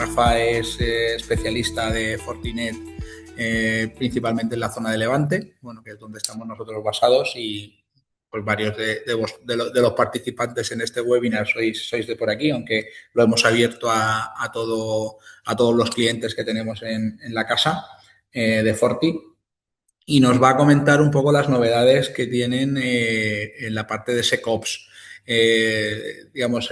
Rafa es especialista de Fortinet, principalmente en la zona de Levante, bueno, que es donde estamos nosotros basados y pues varios de los participantes en este webinar sois de por aquí, aunque lo hemos abierto a todos los clientes que tenemos en la casa de Forti y nos va a comentar un poco las novedades que tienen en la parte de SecOps. Digamos,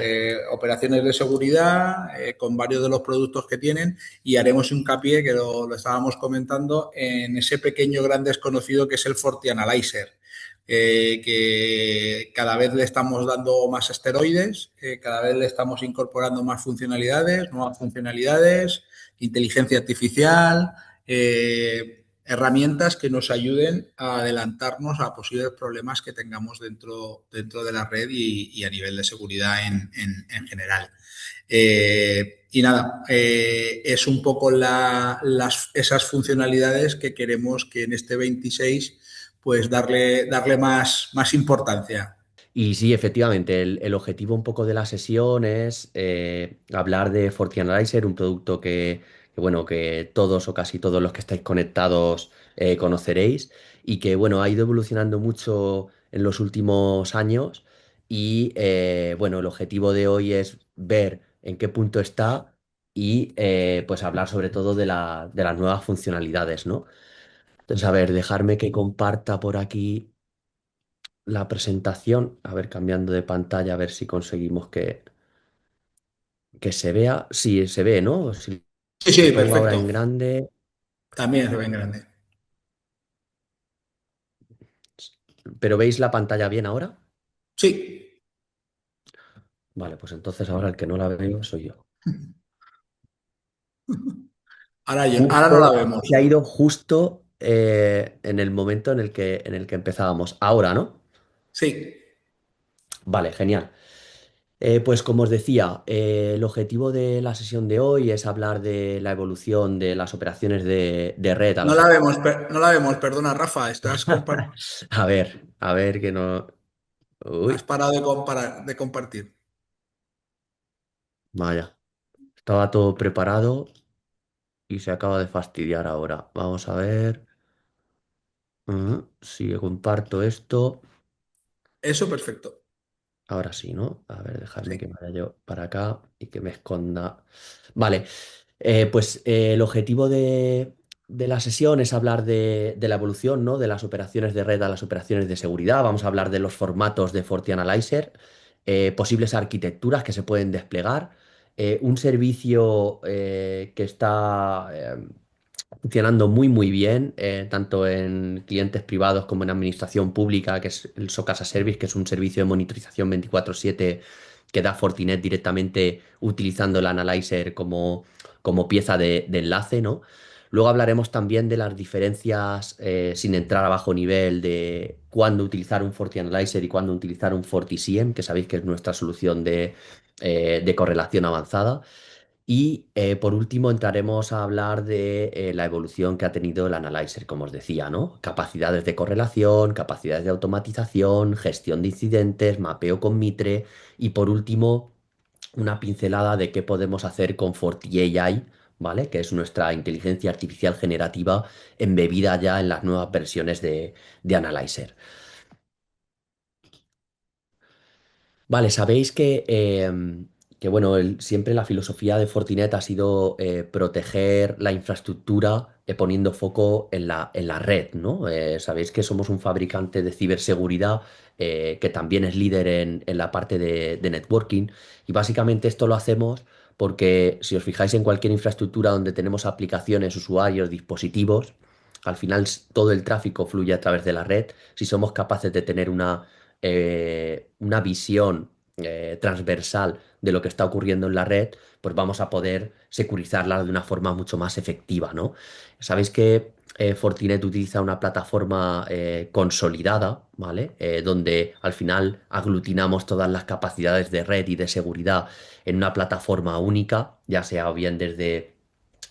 operaciones de seguridad con varios de los productos que tienen y haremos hincapié, que lo estábamos comentando, en ese pequeño gran desconocido que es el FortiAnalyzer. Que cada vez le estamos dando más esteroides, cada vez le estamos incorporando más funcionalidades, nuevas funcionalidades, inteligencia artificial, herramientas que nos ayuden a adelantarnos a posibles problemas que tengamos dentro de la red y a nivel de seguridad en general. Y nada, es un poco esas funcionalidades que queremos que en este 26 pues darle más importancia. Y sí, efectivamente, el objetivo un poco de la sesión es hablar de FortiAnalyzer, un producto bueno, que todos o casi todos los que estáis conectados conoceréis y que, bueno, ha ido evolucionando mucho en los últimos años y, bueno, el objetivo de hoy es ver en qué punto está y, pues, hablar sobre todo de las nuevas funcionalidades, ¿no? Entonces, a ver, dejarme que comparta por aquí la presentación, a ver, cambiando de pantalla, a ver si conseguimos que se vea. Sí, se ve, ¿no? Si Sí, lo sí, pongo ahora perfecto. en grande. También se ve en grande. ¿Pero veis la pantalla bien ahora? Sí, Vale, pues entonces ahora el que no la veo soy yo. ahora no la Justo, vemos. se ha ido justo en el momento en el que empezábamos. Ahora, ¿no? Sí. Vale, genial. Pues como os decía, el objetivo de la sesión de hoy es hablar de la evolución de las operaciones de red a No las la vemos, no la vemos, perdona, Rafa, A ver que no. has Uy, parado de compartir. vaya. Estaba todo preparado y se acaba de fastidiar ahora. Vamos a ver. Si comparto esto. Eso, perfecto. Ahora sí, ¿no? A ver, dejarme Sí. que vaya yo para acá y que me esconda. Vale. Pues el objetivo de la sesión es hablar de la evolución, ¿no? De las operaciones de red a las operaciones de seguridad. Vamos a hablar de los formatos de FortiAnalyzer, posibles arquitecturas que se pueden desplegar, un servicio que está funcionando muy muy bien, tanto en clientes privados como en administración pública, que es el SOC as a Service, que es un servicio de monitorización 24/7 que da Fortinet directamente utilizando el Analyzer como pieza de enlace, ¿no? Luego hablaremos también de las diferencias, sin entrar a bajo nivel, de cuándo utilizar un FortiAnalyzer y cuándo utilizar un FortiSIEM, que sabéis que es nuestra solución de correlación avanzada. Y por último entraremos a hablar de la evolución que ha tenido el Analyzer, como os decía, ¿no? Capacidades de correlación, capacidades de automatización, gestión de incidentes, mapeo con Mitre y por último una pincelada de qué podemos hacer con FortiAI, ¿vale? Que es nuestra inteligencia artificial generativa embebida ya en las nuevas versiones de Analyzer. Vale, sabéis que bueno, siempre la filosofía de Fortinet ha sido proteger la infraestructura poniendo foco en la red, ¿no? Sabéis que somos un fabricante de ciberseguridad que también es líder en la parte de networking y básicamente esto lo hacemos porque si os fijáis en cualquier infraestructura donde tenemos aplicaciones, usuarios, dispositivos, al final todo el tráfico fluye a través de la red. Si somos capaces de tener una visión transversal de lo que está ocurriendo en la red, pues vamos a poder securizarla de una forma mucho más efectiva, ¿no? Sabéis que Fortinet utiliza una plataforma consolidada, ¿vale? Donde al final aglutinamos todas las capacidades de red y de seguridad en una plataforma única, ya sea o bien desde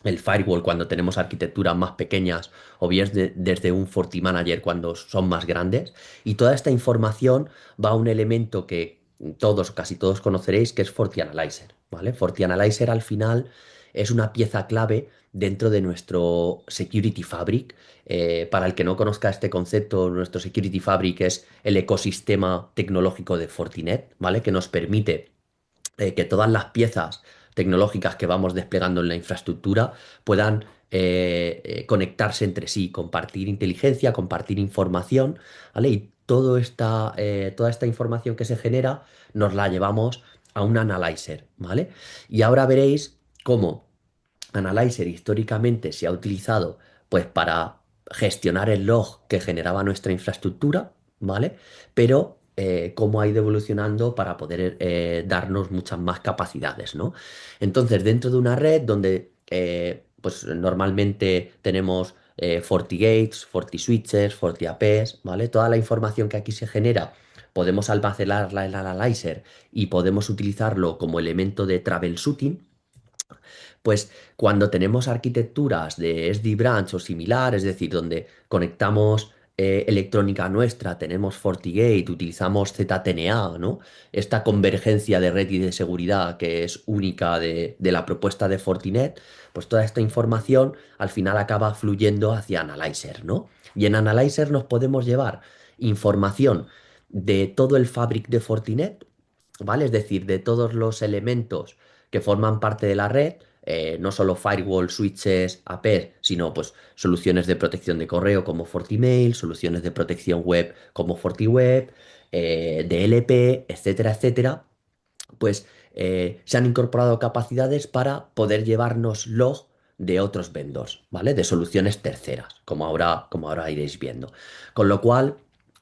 el firewall cuando tenemos arquitecturas más pequeñas o bien desde un FortiManager cuando son más grandes. Y toda esta información va a un elemento que todos o casi todos conoceréis, que es FortiAnalyzer, ¿vale? FortiAnalyzer al final es una pieza clave dentro de nuestro Security Fabric. Para el que no conozca este concepto, nuestro Security Fabric es el ecosistema tecnológico de Fortinet, ¿vale? Que nos permite que todas las piezas tecnológicas que vamos desplegando en la infraestructura puedan conectarse entre sí, compartir inteligencia, compartir información, ¿vale? Y toda esta información que se genera nos la llevamos a un analyzer, ¿vale? Y ahora veréis cómo Analyzer históricamente se ha utilizado pues para gestionar el log que generaba nuestra infraestructura, ¿vale? Pero cómo ha ido evolucionando para poder darnos muchas más capacidades, ¿no? Entonces, dentro de una red donde pues normalmente tenemos FortiGates, FortiSwitches, FortiAPs, ¿vale? Toda la información que aquí se genera podemos almacenarla en Analyzer y podemos utilizarlo como elemento de troubleshooting. Pues cuando tenemos arquitecturas de SD-Branch o similar, es decir, donde conectamos electrónica nuestra, tenemos FortiGate, utilizamos ZTNA, ¿no? Esta convergencia de red y de seguridad que es única de la propuesta de Fortinet, pues toda esta información al final acaba fluyendo hacia Analyzer, ¿no? Y en Analyzer nos podemos llevar información de todo el fabric de Fortinet, ¿vale? Es decir, de todos los elementos que forman parte de la red, no solo firewall, switches, APs, sino pues soluciones de protección de correo como FortiMail, soluciones de protección web como FortiWeb, DLP, etcétera, etcétera. Pues se han incorporado capacidades para poder llevarnos log de otros vendors, ¿vale? De soluciones terceras, como ahora iréis viendo. Con lo cual,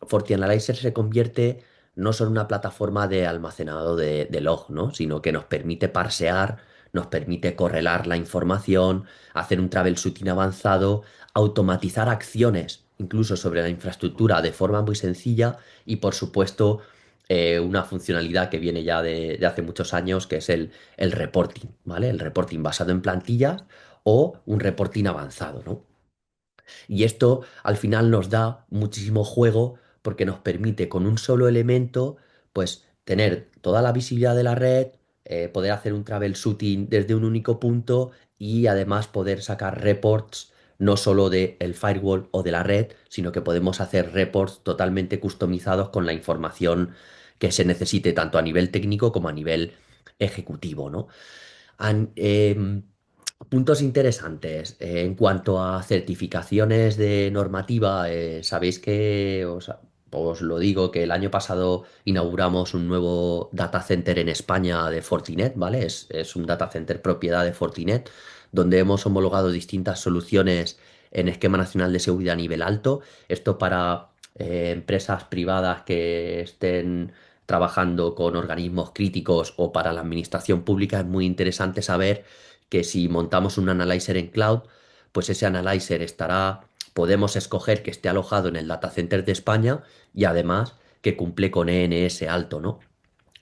FortiAnalyzer se convierte no solo en una plataforma de almacenado de log, ¿no? Sino que nos permite parsear, nos permite correlar la información, hacer un troubleshooting avanzado, automatizar acciones, incluso sobre la infraestructura de forma muy sencilla y, por supuesto, una funcionalidad que viene ya de hace muchos años, que es el reporting, ¿vale? El reporting basado en plantillas o un reporting avanzado, ¿no? Y esto al final nos da muchísimo juego porque nos permite con un solo elemento, pues tener toda la visibilidad de la red, poder hacer un troubleshooting desde un único punto y además poder sacar reports no solo del firewall o de la red, sino que podemos hacer reports totalmente customizados con la información que se necesite tanto a nivel técnico como a nivel ejecutivo, ¿no? An- em, Puntos interesantes. En cuanto a certificaciones de normativa, sabéis que os lo digo que el año pasado inauguramos un nuevo data center en España de Fortinet, ¿vale? Es un data center propiedad de Fortinet, donde hemos homologado distintas soluciones en esquema nacional de seguridad a nivel alto. Esto para empresas privadas que estén trabajando con organismos críticos o para la administración pública es muy interesante saber que si montamos un analyzer en cloud, pues ese analyzer podemos escoger que esté alojado en el data center de España y además que cumple con ENS alto, ¿no?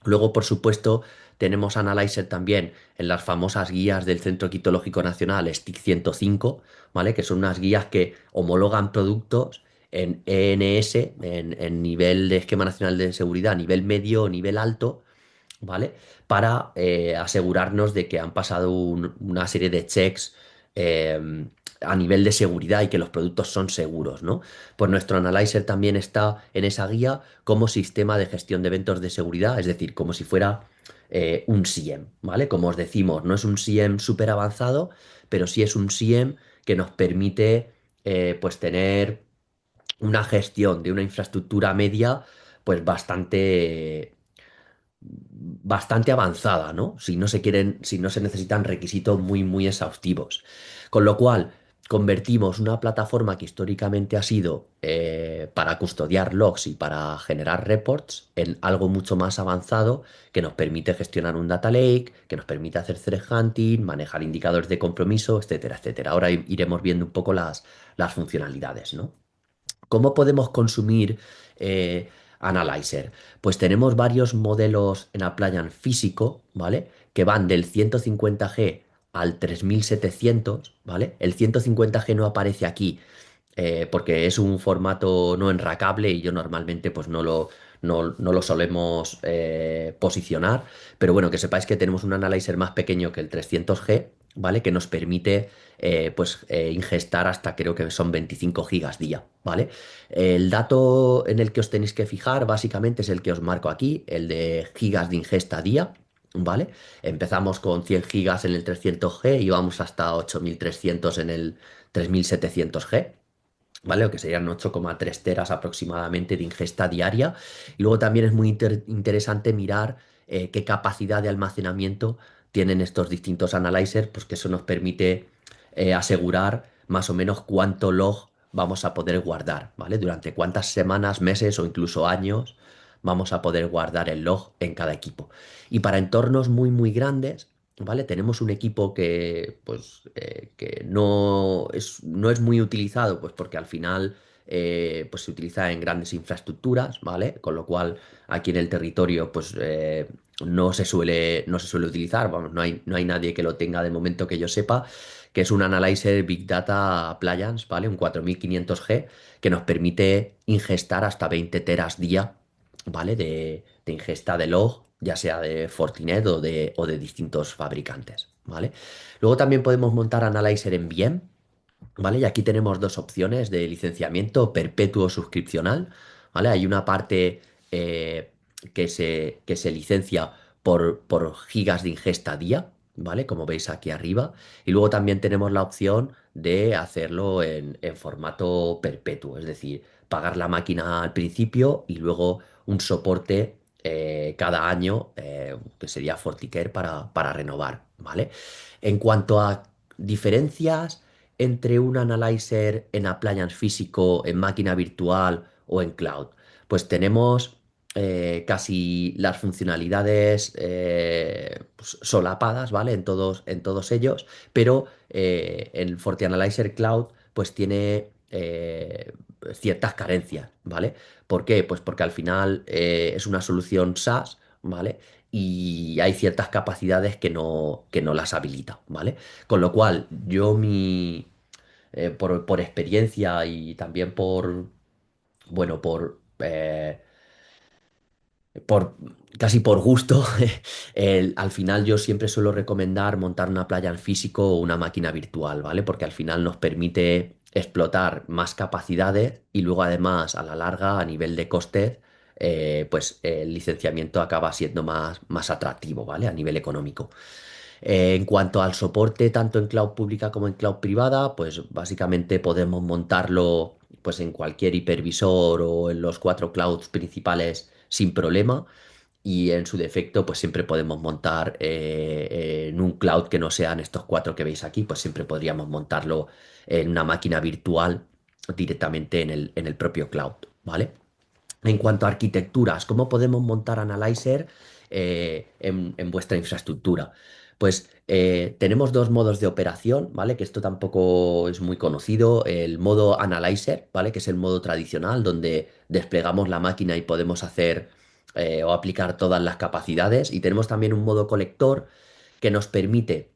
Luego, por supuesto, tenemos Analyzer también en las famosas guías del Centro Quitológico Nacional, STIC 105, ¿vale? Que son unas guías que homologan productos en ENS, en nivel de esquema nacional de seguridad, nivel medio o nivel alto, ¿vale? Para asegurarnos de que han pasado una serie de checks a nivel de seguridad y que los productos son seguros, ¿no? Pues nuestro Analyzer también está en esa guía como sistema de gestión de eventos de seguridad, es decir, como si fuera un SIEM, ¿vale? Como os decimos, no es un SIEM súper avanzado, pero sí es un SIEM que nos permite pues tener una gestión de una infraestructura media pues bastante avanzada, ¿no? Si no se necesitan requisitos muy, muy exhaustivos. Con lo cual, convertimos una plataforma que históricamente ha sido para custodiar logs y para generar reports en algo mucho más avanzado que nos permite gestionar un data lake, que nos permite hacer threat hunting, manejar indicadores de compromiso, etcétera, etcétera. Ahora iremos viendo un poco las funcionalidades, ¿no? ¿Cómo podemos consumir Analyzer? Pues tenemos varios modelos en Appliance físico, ¿vale? Que van del 150G al 3700, ¿vale? El 150G no aparece aquí porque es un formato no enracable y yo normalmente pues no lo solemos posicionar. Pero bueno, que sepáis que tenemos un Analyzer más pequeño que el 300G, ¿vale? Que nos permite ingestar hasta creo que son 25 gigas día, ¿vale? El dato en el que os tenéis que fijar básicamente es el que os marco aquí, el de gigas de ingesta día, ¿vale? Empezamos con 100 gigas en el 300G y vamos hasta 8300 en el 3700G. ¿Vale? O que serían 8,3 teras aproximadamente de ingesta diaria. Y luego también es muy interesante mirar qué capacidad de almacenamiento tienen estos distintos analyzers, pues que eso nos permite asegurar más o menos cuánto log vamos a poder guardar, ¿vale? Durante cuántas semanas, meses o incluso años vamos a poder guardar el log en cada equipo. Y para entornos muy, muy grandes, ¿vale? Tenemos un equipo que, pues, que no es muy utilizado, pues porque al final pues se utiliza en grandes infraestructuras, ¿vale? Con lo cual aquí en el territorio, pues no se suele utilizar, vamos, no hay nadie que lo tenga de momento que yo sepa, que es un Analyzer Big Data Appliance, ¿vale? Un 4500G que nos permite ingestar hasta 20 teras día, ¿vale? De ingesta de log, ya sea de Fortinet o de distintos fabricantes, ¿vale? Luego también podemos montar Analyzer en VM, ¿vale? Y aquí tenemos dos opciones de licenciamiento perpetuo suscripcional, ¿vale? Hay una parte que se licencia por gigas de ingesta día, ¿vale? Como veis aquí arriba. Y luego también tenemos la opción de hacerlo en formato perpetuo, es decir, pagar la máquina al principio y luego un soporte cada año, que sería FortiCare para renovar, ¿vale? En cuanto a diferencias entre un analyzer en appliance físico, en máquina virtual o en cloud, pues tenemos casi las funcionalidades pues, solapadas, ¿vale? En todos ellos, pero el FortiAnalyzer Cloud pues tiene ciertas carencias, ¿vale? ¿Por qué? Pues porque al final es una solución SaaS, ¿vale? Y hay ciertas capacidades que no las habilita, ¿vale? Con lo cual, por experiencia y también bueno, por casi por gusto, al final yo siempre suelo recomendar montar una playa en físico o una máquina virtual, ¿vale? Porque al final nos permite explotar más capacidades y luego además a la larga, a nivel de costes, pues el licenciamiento acaba siendo más atractivo, ¿vale? A nivel económico. En cuanto al soporte, tanto en cloud pública como en cloud privada, pues básicamente podemos montarlo pues en cualquier hipervisor o en los cuatro clouds principales sin problema. Y en su defecto, pues siempre podemos montar en un cloud que no sean estos cuatro que veis aquí, pues siempre podríamos montarlo en una máquina virtual directamente en el propio cloud, ¿vale? En cuanto a arquitecturas, ¿cómo podemos montar Analyzer en vuestra infraestructura? Pues tenemos dos modos de operación, ¿vale? Que esto tampoco es muy conocido. El modo Analyzer, ¿vale? Que es el modo tradicional, donde desplegamos la máquina y podemos hacer o aplicar todas las capacidades. Y tenemos también un modo colector que nos permite,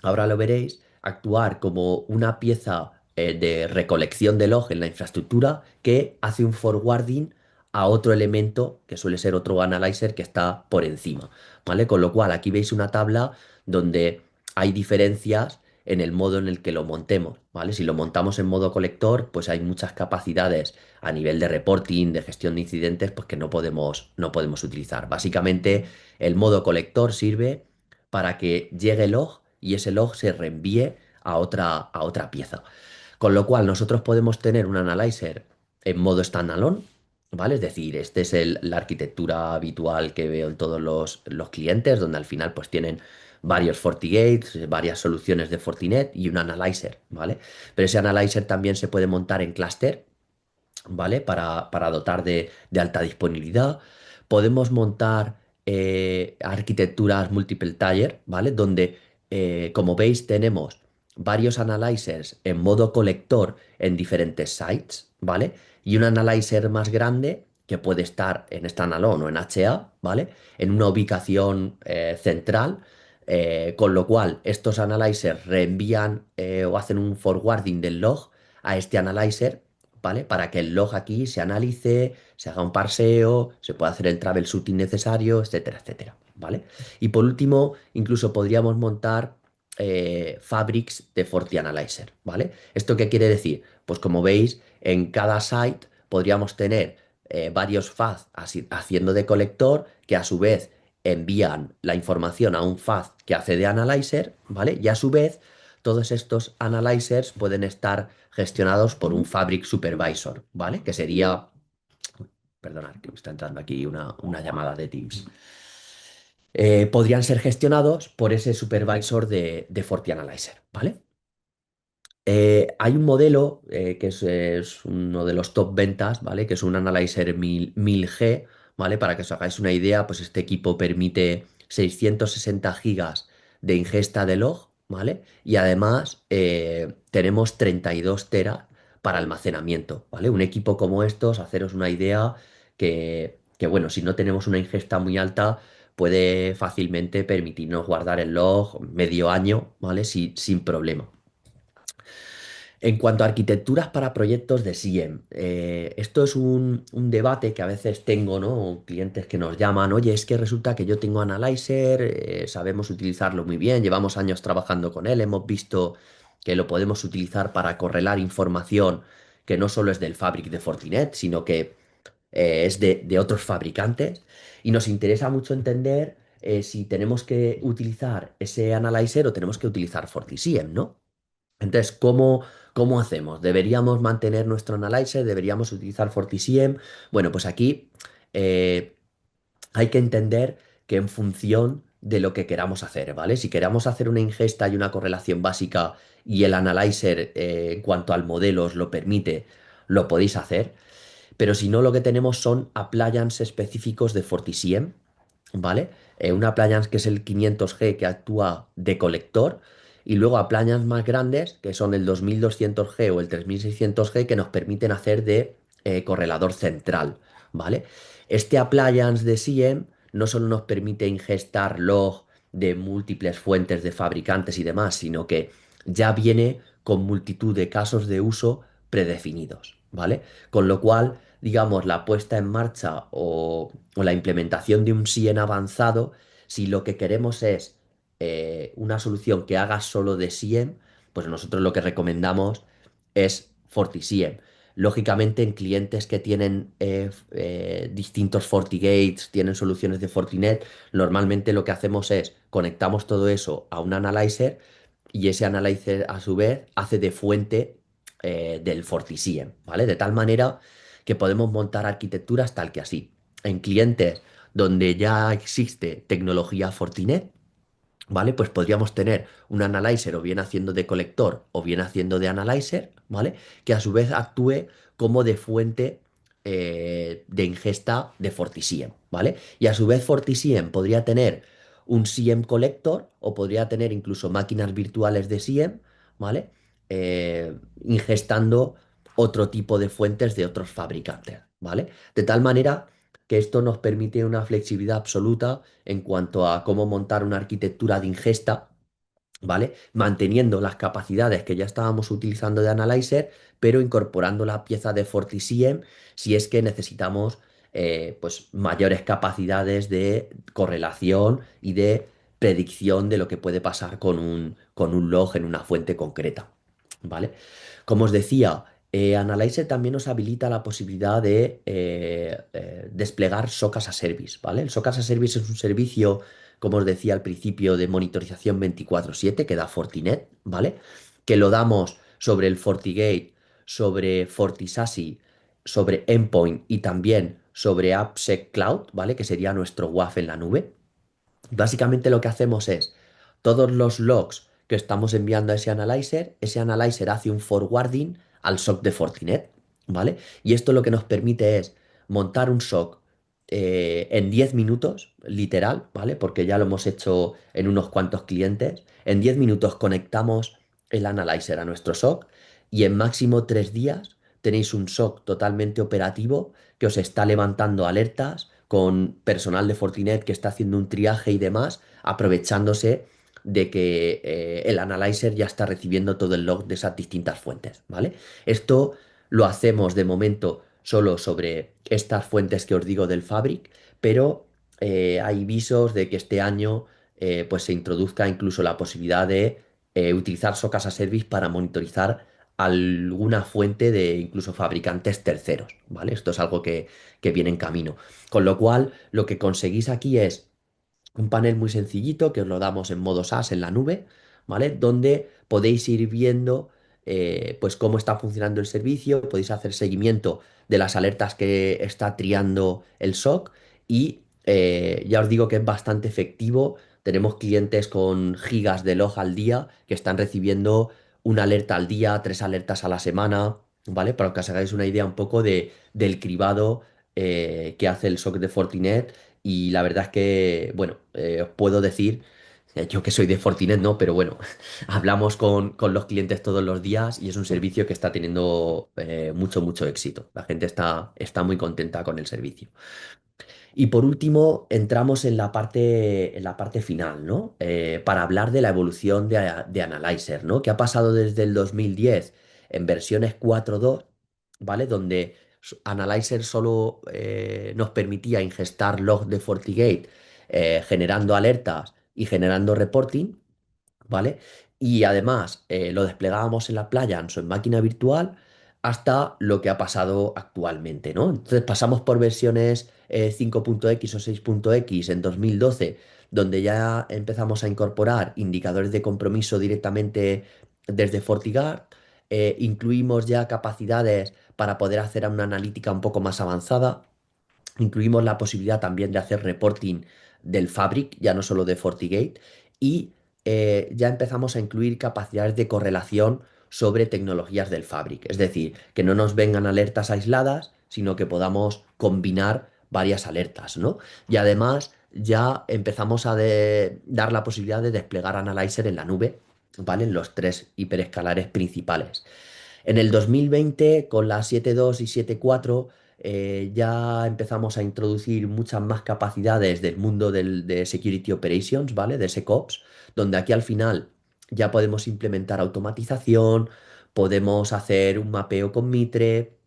ahora lo veréis, actuar como una pieza de recolección de log en la infraestructura que hace un forwarding a otro elemento que suele ser otro analyzer que está por encima, ¿vale? Con lo cual aquí veis una tabla donde hay diferencias en el modo en el que lo montemos, ¿vale? Si lo montamos en modo colector, pues hay muchas capacidades a nivel de reporting, de gestión de incidentes, pues que no podemos utilizar. Básicamente, el modo colector sirve para que llegue el log y ese log se reenvíe a otra pieza. Con lo cual, nosotros podemos tener un analyzer en modo standalone, ¿vale? Es decir, esta es la arquitectura habitual que veo en todos los clientes, donde al final pues tienen varios FortiGates, varias soluciones de Fortinet y un analyzer, ¿vale? Pero ese analyzer también se puede montar en clúster, ¿vale? Para dotar de alta disponibilidad. Podemos montar arquitecturas multiple tier, ¿vale? Donde, como veis, tenemos varios analyzers en modo colector en diferentes sites, ¿vale? Y un analyzer más grande que puede estar en standalone o en HA, ¿vale? En una ubicación central. Con lo cual, estos analyzers reenvían o hacen un forwarding del log a este analyzer, ¿vale? Para que el log aquí se analice, se haga un parseo, se pueda hacer el troubleshooting necesario, etcétera, etcétera, ¿vale? Y por último, incluso podríamos montar fabrics de FortiAnalyzer, ¿vale? ¿Esto qué quiere decir? Pues como veis, en cada site podríamos tener varios FAZ haciendo de colector que a su vez envían la información a un FAZ que hace de analyzer, ¿vale? Y a su vez, todos estos analyzers pueden estar gestionados por un Fabric Supervisor, ¿vale? Que sería, perdonad, que me está entrando aquí una llamada de Teams. Podrían ser gestionados por ese supervisor de FortiAnalyzer, ¿vale? Hay un modelo que es uno de los top ventas, ¿vale? Que es un Analyzer 1000G, ¿vale? Para que os hagáis una idea, pues este equipo permite 660 gigas de ingesta de log, ¿vale? Y además tenemos 32 teras para almacenamiento, ¿vale? Un equipo como estos, haceros una idea bueno, si no tenemos una ingesta muy alta, puede fácilmente permitirnos guardar el log medio año, ¿vale? Sin problema. En cuanto a arquitecturas para proyectos de SIEM, esto es un debate que a veces tengo, ¿no? Clientes que nos llaman, oye, es que resulta que yo tengo Analyzer, sabemos utilizarlo muy bien, llevamos años trabajando con él, hemos visto que lo podemos utilizar para correlar información que no solo es del Fabric de Fortinet, sino que es de otros fabricantes, y nos interesa mucho entender si tenemos que utilizar ese Analyzer o tenemos que utilizar FortiSIEM, ¿no? Entonces, ¿cómo hacemos? ¿Deberíamos mantener nuestro analyzer? ¿Deberíamos utilizar FortiSIEM? Bueno, pues aquí eh, hay que entender que en función de lo que queramos hacer, ¿vale? Si queramos hacer una ingesta y una correlación básica y el analyzer en cuanto al modelo os lo permite, lo podéis hacer. Pero si no, lo que tenemos son appliances específicos de FortiSIEM, ¿vale? Un appliance que es el 500G que actúa de colector y luego appliances más grandes que son el 2200G o el 3600G que nos permiten hacer de correlador central, ¿vale? Este appliance de SIEM no solo nos permite ingestar log de múltiples fuentes de fabricantes y demás, sino que ya viene con multitud de casos de uso predefinidos, ¿vale? Con lo cual, digamos, la puesta en marcha o la implementación de un SIEM avanzado, si lo que queremos es una solución que haga solo de SIEM, pues nosotros lo que recomendamos es FortiSIEM. Lógicamente, en clientes que tienen distintos FortiGates, tienen soluciones de Fortinet, normalmente lo que hacemos es conectamos todo eso a un analyzer y ese analyzer a su vez hace de fuente del FortiSIEM, ¿vale? De tal manera que podemos montar arquitecturas tal que así. En clientes donde ya existe tecnología Fortinet, ¿vale? Pues podríamos tener un analyzer o bien haciendo de colector o bien haciendo de analyzer, ¿vale? Que a su vez actúe como de fuente de ingesta de FortiSIEM, ¿vale? Y a su vez FortiSIEM podría tener un SIEM collector o podría tener incluso máquinas virtuales de SIEM, ¿vale? Ingestando otro tipo de fuentes de otros fabricantes, ¿vale? De tal manera que esto nos permite una flexibilidad absoluta en cuanto a cómo montar una arquitectura de ingesta, ¿vale? Manteniendo las capacidades que ya estábamos utilizando de Analyzer, pero incorporando la pieza de FortiSIEM si es que necesitamos pues mayores capacidades de correlación y de predicción de lo que puede pasar con un log en una fuente concreta, ¿vale? Como os decía, Analyzer también nos habilita la posibilidad de desplegar SOC as a Service, ¿vale? El SOC as a Service es un servicio, como os decía al principio, de monitorización 24/7 que da Fortinet, ¿vale? Que lo damos sobre el FortiGate, sobre FortiSASI, sobre Endpoint y también sobre AppSec Cloud, ¿vale? Que sería nuestro WAF en la nube. Básicamente lo que hacemos es todos los logs que estamos enviando a ese analyzer hace un forwarding al SOC de Fortinet, ¿vale? Y esto lo que nos permite es montar un SOC en 10 minutos, literal, ¿vale? Porque ya lo hemos hecho en unos cuantos clientes. En 10 minutos conectamos el analyzer a nuestro SOC y en máximo 3 días tenéis un SOC totalmente operativo que os está levantando alertas con personal de Fortinet que está haciendo un triaje y demás, aprovechándose de que el analyzer ya está recibiendo todo el log de esas distintas fuentes, ¿vale? Esto lo hacemos de momento solo sobre estas fuentes que os digo del Fabric, pero hay visos de que este año pues se introduzca incluso la posibilidad de utilizar SOC as a Service para monitorizar alguna fuente de incluso fabricantes terceros, ¿vale? Esto es algo que viene en camino. Con lo cual, lo que conseguís aquí es un panel muy sencillito que os lo damos en modo SaaS en la nube, ¿vale? Donde podéis ir viendo pues cómo está funcionando el servicio, podéis hacer seguimiento de las alertas que está triando el SOC y ya os digo que es bastante efectivo. Tenemos clientes con gigas de log al día que están recibiendo una alerta al día, tres alertas a la semana, ¿vale? Para que os hagáis una idea un poco del cribado que hace el SOC de Fortinet y la verdad es que, bueno, os puedo decir, yo que soy de Fortinet, no, pero bueno, hablamos con los clientes todos los días y es un servicio que está teniendo mucho éxito. La gente está muy contenta con el servicio. Y por último, entramos en la parte final, ¿no? Para hablar de la evolución de Analyzer, ¿no? Que ha pasado desde el 2010 en versiones 4.2, ¿vale? Donde Analyzer solo nos permitía ingestar logs de FortiGate, generando alertas y generando reporting. ¿Vale? Y además lo desplegábamos en la playa, en su máquina virtual, hasta lo que ha pasado actualmente, ¿no? Entonces pasamos por versiones 5.x o 6.x en 2012, donde ya empezamos a incorporar indicadores de compromiso directamente desde FortiGuard, incluimos ya capacidades para poder hacer una analítica un poco más avanzada. Incluimos la posibilidad también de hacer reporting del Fabric, ya no solo de FortiGate, y ya empezamos a incluir capacidades de correlación sobre tecnologías del Fabric. Es decir, que no nos vengan alertas aisladas, sino que podamos combinar varias alertas, ¿no? Y además ya empezamos a dar la posibilidad de desplegar Analyzer en la nube, ¿vale? En los tres hiperescalares principales. En el 2020, con la 7.2 y 7.4, ya empezamos a introducir muchas más capacidades del mundo de Security Operations, ¿vale? De SecOps, donde aquí al final ya podemos implementar automatización, podemos hacer un mapeo con Mitre,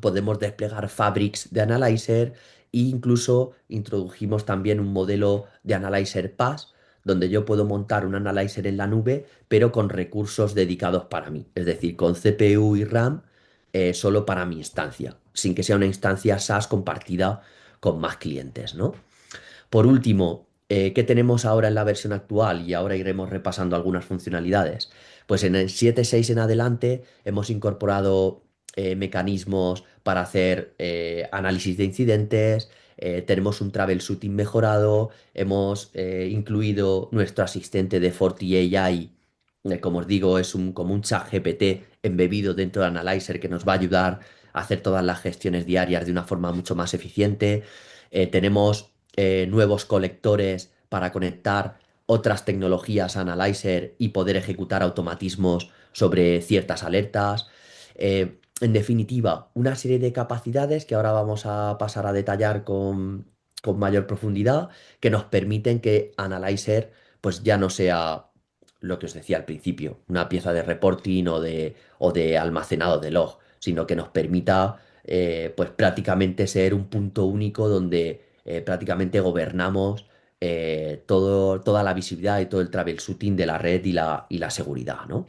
podemos desplegar fabrics de Analyzer e incluso introdujimos también un modelo de Analyzer PaaS, donde yo puedo montar un Analyzer en la nube, pero con recursos dedicados para mí, es decir, con CPU y RAM solo para mi instancia, sin que sea una instancia SaaS compartida con más clientes, ¿no? Por último, ¿qué tenemos ahora en la versión actual? Y ahora iremos repasando algunas funcionalidades. Pues en el 7.6 en adelante hemos incorporado mecanismos para hacer análisis de incidentes, tenemos un troubleshooting mejorado, hemos incluido nuestro asistente de FortiAI, como os digo, es como un chat GPT embebido dentro de Analyzer que nos va a ayudar a hacer todas las gestiones diarias de una forma mucho más eficiente. Tenemos nuevos colectores para conectar otras tecnologías a Analyzer y poder ejecutar automatismos sobre ciertas alertas. En definitiva, una serie de capacidades que ahora vamos a pasar a detallar con mayor profundidad que nos permiten que Analyzer pues ya no sea lo que os decía al principio, una pieza de reporting o de almacenado de log, sino que nos permita pues prácticamente ser un punto único donde prácticamente gobernamos toda la visibilidad y todo el troubleshooting de la red y la seguridad, ¿no?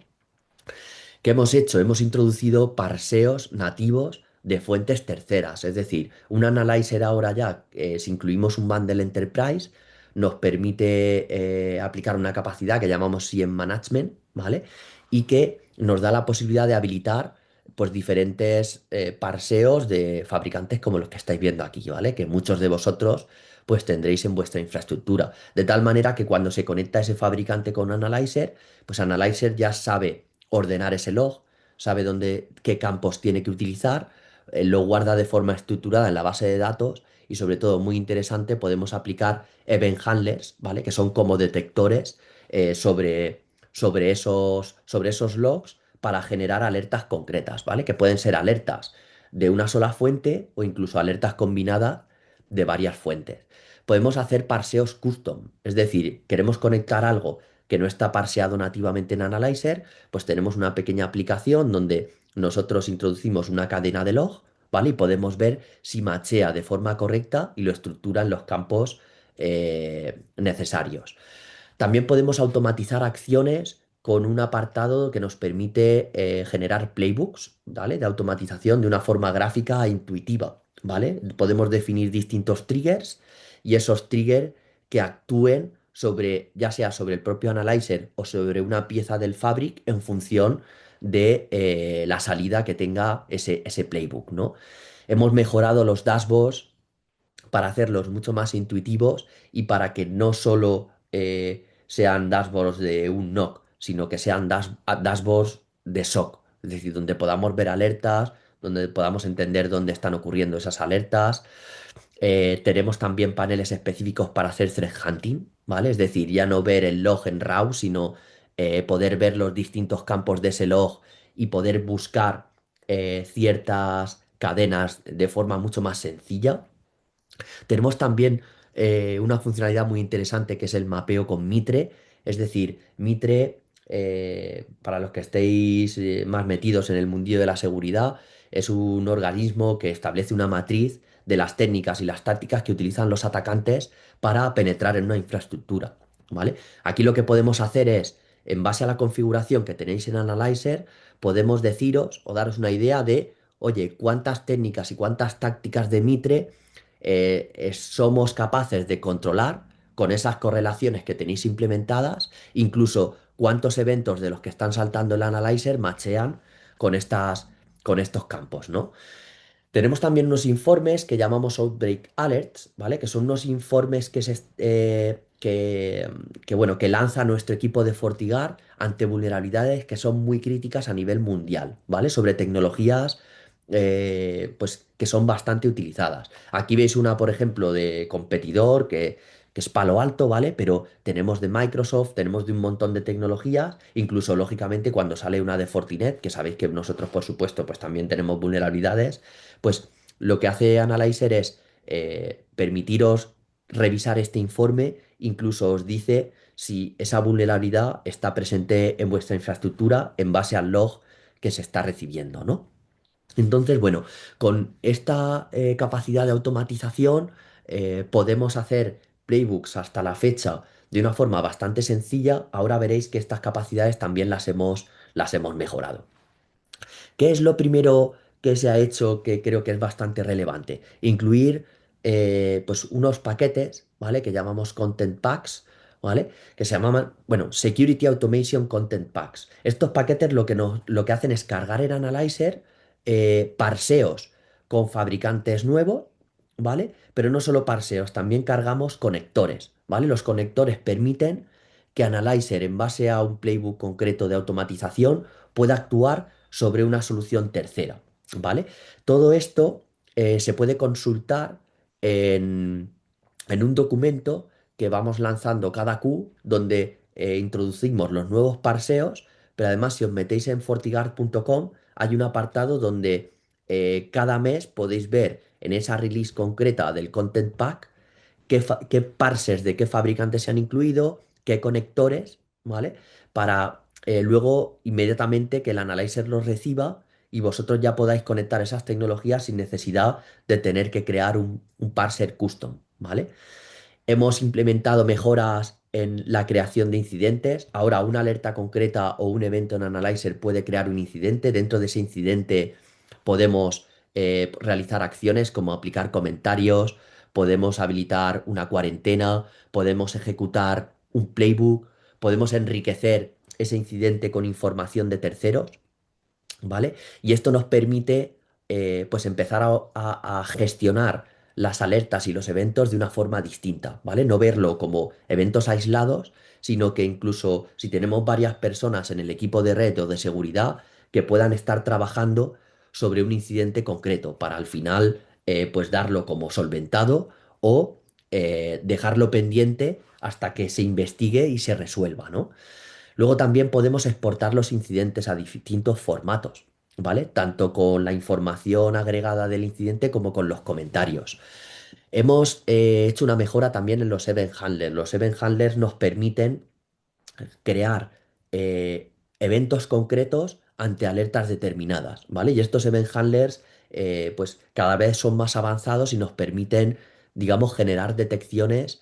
¿Qué hemos hecho? Hemos introducido parseos nativos de fuentes terceras, es decir, un analyzer ahora ya, si incluimos un bundle enterprise, nos permite aplicar una capacidad que llamamos CIEM Management, ¿vale? Y que nos da la posibilidad de habilitar pues diferentes parseos de fabricantes como los que estáis viendo aquí, ¿vale? Que muchos de vosotros pues tendréis en vuestra infraestructura. De tal manera que cuando se conecta ese fabricante con Analyzer, pues Analyzer ya sabe ordenar ese log, sabe qué campos tiene que utilizar, lo guarda de forma estructurada en la base de datos y sobre todo, muy interesante, podemos aplicar event handlers, ¿vale? Que son como detectores sobre esos logs para generar alertas concretas, ¿vale? Que pueden ser alertas de una sola fuente o incluso alertas combinadas de varias fuentes. Podemos hacer parseos custom, es decir, queremos conectar algo que no está parseado nativamente en Analyzer, pues tenemos una pequeña aplicación donde nosotros introducimos una cadena de log, ¿vale? Y podemos ver si machea de forma correcta y lo estructura en los campos necesarios. También podemos automatizar acciones con un apartado que nos permite generar playbooks, ¿vale? De automatización de una forma gráfica e intuitiva, ¿vale? Podemos definir distintos triggers y esos triggers que actúen sobre, ya sea sobre el propio analyzer o sobre una pieza del fabric en función de la salida que tenga ese playbook, ¿no? Hemos mejorado los dashboards para hacerlos mucho más intuitivos y para que no solo sean dashboards de un NOC, sino que sean dashboards de SOC, es decir, donde podamos ver alertas, donde podamos entender dónde están ocurriendo esas alertas. Tenemos también paneles específicos para hacer threat hunting, ¿vale? Es decir, ya no ver el log en RAW, sino poder ver los distintos campos de ese log y poder buscar ciertas cadenas de forma mucho más sencilla. Tenemos también una funcionalidad muy interesante que es el mapeo con Mitre. Es decir, Mitre, para los que estéis más metidos en el mundillo de la seguridad, es un organismo que establece una matriz de las técnicas y las tácticas que utilizan los atacantes para penetrar en una infraestructura, ¿vale? Aquí lo que podemos hacer es, en base a la configuración que tenéis en Analyzer, podemos deciros o daros una idea de, oye, cuántas técnicas y cuántas tácticas de Mitre somos capaces de controlar con esas correlaciones que tenéis implementadas, incluso cuántos eventos de los que están saltando el analyzer machean con con estos campos, ¿no? Tenemos también unos informes que llamamos Outbreak Alerts, ¿vale? Que son unos informes bueno, que lanza nuestro equipo de Fortigar ante vulnerabilidades que son muy críticas a nivel mundial, ¿vale? Sobre tecnologías pues, que son bastante utilizadas. Aquí veis una, por ejemplo, de competidor que es Palo Alto, ¿vale? Pero tenemos de Microsoft, tenemos de un montón de tecnologías, incluso lógicamente cuando sale una de Fortinet, que sabéis que nosotros, por supuesto, pues también tenemos vulnerabilidades, pues lo que hace Analyzer es permitiros revisar este informe, incluso os dice si esa vulnerabilidad está presente en vuestra infraestructura en base al log que se está recibiendo, ¿no? Entonces, bueno, con esta capacidad de automatización podemos hacer playbooks hasta la fecha de una forma bastante sencilla. Ahora veréis que estas capacidades también las hemos mejorado. ¿Qué es lo primero que se ha hecho que creo que es bastante relevante? Incluir pues unos paquetes, ¿vale? Que llamamos Content Packs, ¿vale? Que se llaman, bueno, Security Automation Content Packs. Estos paquetes lo que hacen es cargar en Analyzer parseos con fabricantes nuevos, ¿vale? Pero no solo parseos, también cargamos conectores, ¿vale? Los conectores permiten que Analyzer, en base a un playbook concreto de automatización, pueda actuar sobre una solución tercera, ¿vale? Todo esto se puede consultar en, en un documento que vamos lanzando cada Q, donde introducimos los nuevos parseos, pero además si os metéis en fortigard.com hay un apartado donde cada mes podéis ver en esa release concreta del Content Pack qué parsers de qué fabricantes se han incluido, qué conectores, ¿vale? Para luego inmediatamente que el analyzer los reciba y vosotros ya podáis conectar esas tecnologías sin necesidad de tener que crear un parser custom, ¿vale? Hemos implementado mejoras en la creación de incidentes. Ahora, una alerta concreta o un evento en Analyzer puede crear un incidente. Dentro de ese incidente podemos realizar acciones como aplicar comentarios, podemos habilitar una cuarentena, podemos ejecutar un playbook, podemos enriquecer ese incidente con información de terceros. ¿Vale? Y esto nos permite pues empezar a gestionar las alertas y los eventos de una forma distinta, ¿vale? No verlo como eventos aislados, sino que incluso si tenemos varias personas en el equipo de red o de seguridad que puedan estar trabajando sobre un incidente concreto para al final pues darlo como solventado o dejarlo pendiente hasta que se investigue y se resuelva, ¿no? Luego también podemos exportar los incidentes a distintos formatos, ¿vale? Tanto con la información agregada del incidente como con los comentarios. Hemos hecho una mejora también en los event handlers. Los event handlers nos permiten crear eventos concretos ante alertas determinadas, ¿vale? Y estos event handlers pues cada vez son más avanzados y nos permiten, digamos, generar detecciones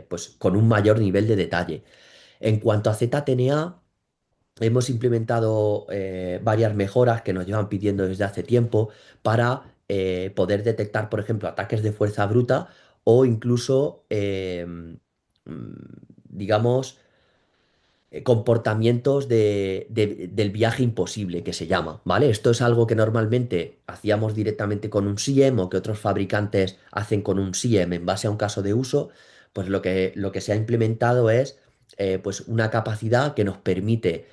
pues con un mayor nivel de detalle. En cuanto a ZTNA, hemos implementado varias mejoras que nos llevan pidiendo desde hace tiempo para poder detectar, por ejemplo, ataques de fuerza bruta o incluso, mm, digamos, comportamientos del viaje imposible, que se llama, ¿vale? Esto es algo que normalmente hacíamos directamente con un SIEM o que otros fabricantes hacen con un SIEM en base a un caso de uso, pues lo que se ha implementado es pues una capacidad que nos permite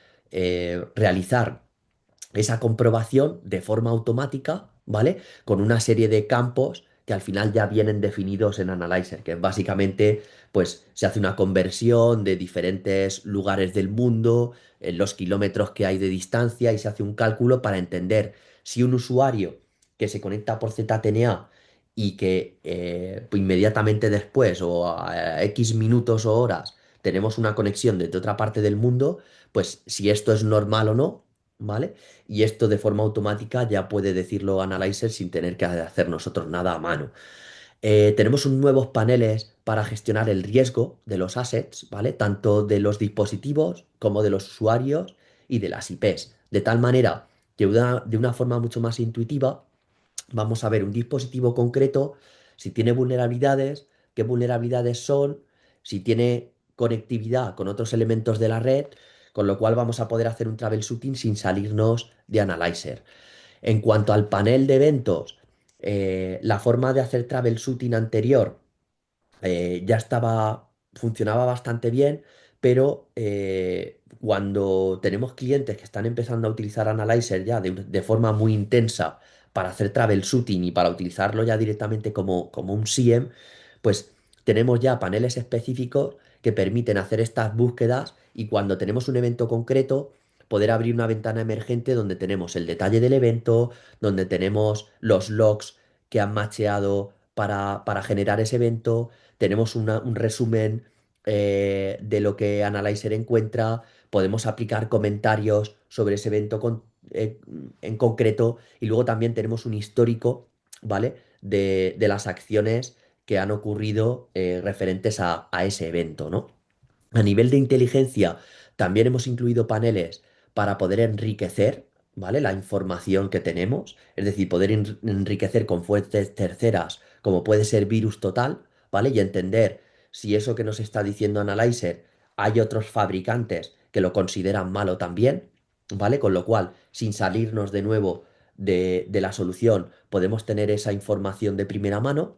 realizar esa comprobación de forma automática, ¿vale? Con una serie de campos que al final ya vienen definidos en Analyzer, que básicamente pues se hace una conversión de diferentes lugares del mundo, en los kilómetros que hay de distancia y se hace un cálculo para entender si un usuario que se conecta por ZTNA y que pues inmediatamente después o a X minutos o horas tenemos una conexión desde otra parte del mundo, pues si esto es normal o no, ¿vale? Y esto de forma automática ya puede decirlo Analyzer sin tener que hacer nosotros nada a mano. Tenemos unos nuevos paneles para gestionar el riesgo de los assets, ¿vale? Tanto de los dispositivos como de los usuarios y de las IPs. De tal manera que de una forma mucho más intuitiva vamos a ver un dispositivo concreto, si tiene vulnerabilidades, qué vulnerabilidades son, si tiene conectividad con otros elementos de la red, con lo cual vamos a poder hacer un troubleshooting sin salirnos de Analyzer. En cuanto al panel de eventos, la forma de hacer troubleshooting anterior ya funcionaba bastante bien, pero cuando tenemos clientes que están empezando a utilizar Analyzer ya de forma muy intensa para hacer troubleshooting y para utilizarlo ya directamente como un SIEM, pues tenemos ya paneles específicos que permiten hacer estas búsquedas y cuando tenemos un evento concreto, poder abrir una ventana emergente donde tenemos el detalle del evento, donde tenemos los logs que han macheado para generar ese evento, tenemos un resumen de lo que Analyzer encuentra, podemos aplicar comentarios sobre ese evento en concreto y luego también tenemos un histórico, ¿vale? De las acciones que han ocurrido referentes a ese evento, ¿no? A nivel de inteligencia, también hemos incluido paneles para poder enriquecer, ¿vale? La información que tenemos, es decir, poder enriquecer con fuentes terceras, como puede ser virus total, ¿vale? Y entender si eso que nos está diciendo Analyzer hay otros fabricantes que lo consideran malo también, ¿vale? Con lo cual, sin salirnos de nuevo de la solución, podemos tener esa información de primera mano.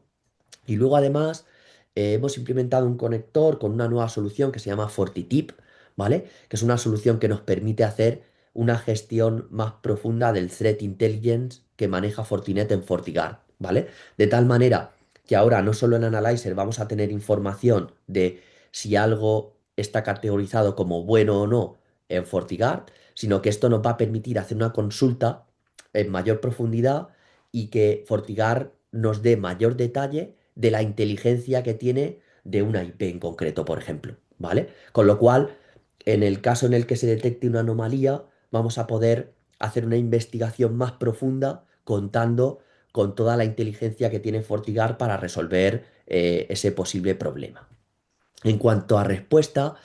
Y luego además hemos implementado un conector con una nueva solución que se llama FortiTip, ¿vale? Que es una solución que nos permite hacer una gestión más profunda del Threat Intelligence que maneja Fortinet en FortiGuard, ¿vale? De tal manera que ahora no solo en Analyzer vamos a tener información de si algo está categorizado como bueno o no en FortiGuard, sino que esto nos va a permitir hacer una consulta en mayor profundidad y que FortiGuard nos dé mayor detalle de la inteligencia que tiene de una IP en concreto, por ejemplo, ¿vale? Con lo cual, en el caso en el que se detecte una anomalía, vamos a poder hacer una investigación más profunda contando con toda la inteligencia que tiene FortiGuard para resolver ese posible problema. En cuanto a respuesta,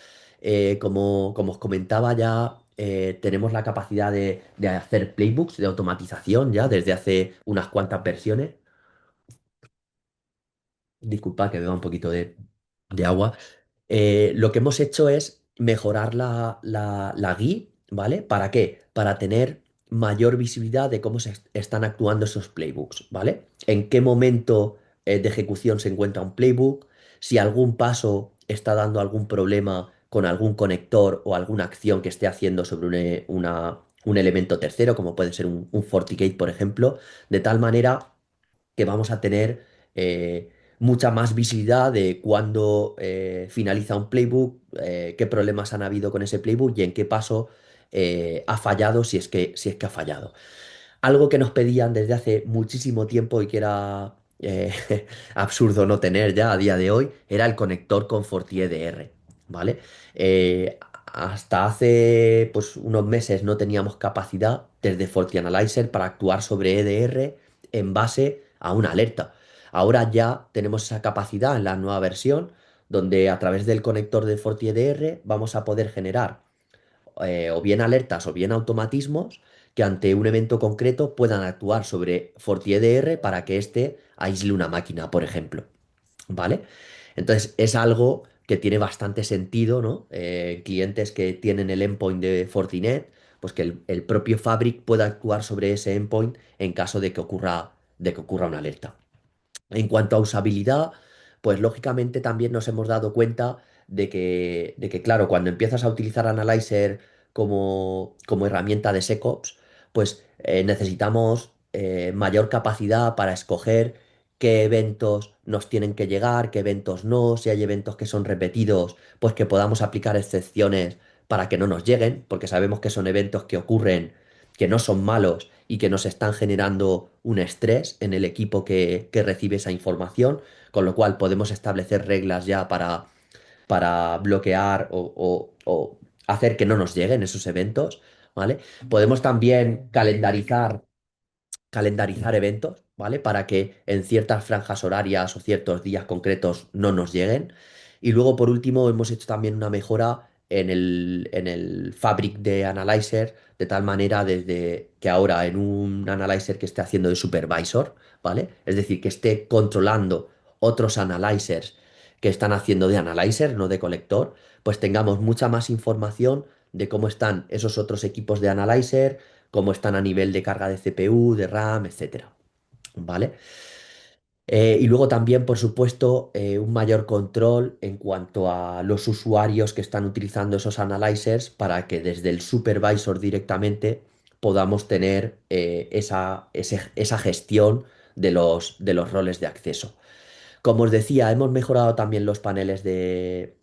como os comentaba ya, tenemos la capacidad de hacer playbooks de automatización ya desde hace unas cuantas versiones. Disculpa que beba un poquito de agua. Lo que hemos hecho es mejorar la GUI, ¿vale? ¿Para qué? Para tener mayor visibilidad de cómo se están actuando esos playbooks, ¿vale? En qué momento de ejecución se encuentra un playbook, si algún paso está dando algún problema con algún conector o alguna acción que esté haciendo sobre un elemento tercero, como puede ser un FortiGate, por ejemplo, de tal manera que vamos a tener mucha más visibilidad de cuándo finaliza un playbook, qué problemas han habido con ese playbook y en qué paso ha fallado si es que ha fallado. Algo que nos pedían desde hace muchísimo tiempo y que era absurdo no tener ya a día de hoy, era el conector con FortiEDR, ¿vale? Hasta hace pues, unos meses no teníamos capacidad desde FortiAnalyzer para actuar sobre EDR en base a una alerta. Ahora ya tenemos esa capacidad en la nueva versión, donde a través del conector de FortiEDR vamos a poder generar o bien alertas o bien automatismos que ante un evento concreto puedan actuar sobre FortiEDR para que éste aísle una máquina, por ejemplo. ¿Vale? Entonces es algo que tiene bastante sentido, ¿no? Clientes que tienen el endpoint de Fortinet, pues que el propio Fabric pueda actuar sobre ese endpoint en caso de que ocurra una alerta. En cuanto a usabilidad, pues lógicamente también nos hemos dado cuenta de que, claro, cuando empiezas a utilizar Analyzer como herramienta de SecOps, pues necesitamos mayor capacidad para escoger qué eventos nos tienen que llegar, qué eventos no, si hay eventos que son repetidos, pues que podamos aplicar excepciones para que no nos lleguen, porque sabemos que son eventos que ocurren, que no son malos y que nos están generando un estrés en el equipo que recibe esa información, con lo cual podemos establecer reglas ya para bloquear o hacer que no nos lleguen esos eventos, ¿vale? Podemos también calendarizar eventos, ¿vale? Para que en ciertas franjas horarias o ciertos días concretos no nos lleguen. Y luego, por último, hemos hecho también una mejora en el Fabric de Analyzer, de tal manera desde que ahora en un Analyzer que esté haciendo de supervisor, ¿vale? Es decir, que esté controlando otros Analyzers que están haciendo de Analyzer, no de colector, pues tengamos mucha más información de cómo están esos otros equipos de Analyzer, cómo están a nivel de carga de CPU, de RAM, etcétera. ¿Vale? Y luego también, por supuesto, un mayor control en cuanto a los usuarios que están utilizando esos analyzers para que desde el supervisor directamente podamos tener esa gestión de los roles de acceso. Como os decía, hemos mejorado también los paneles de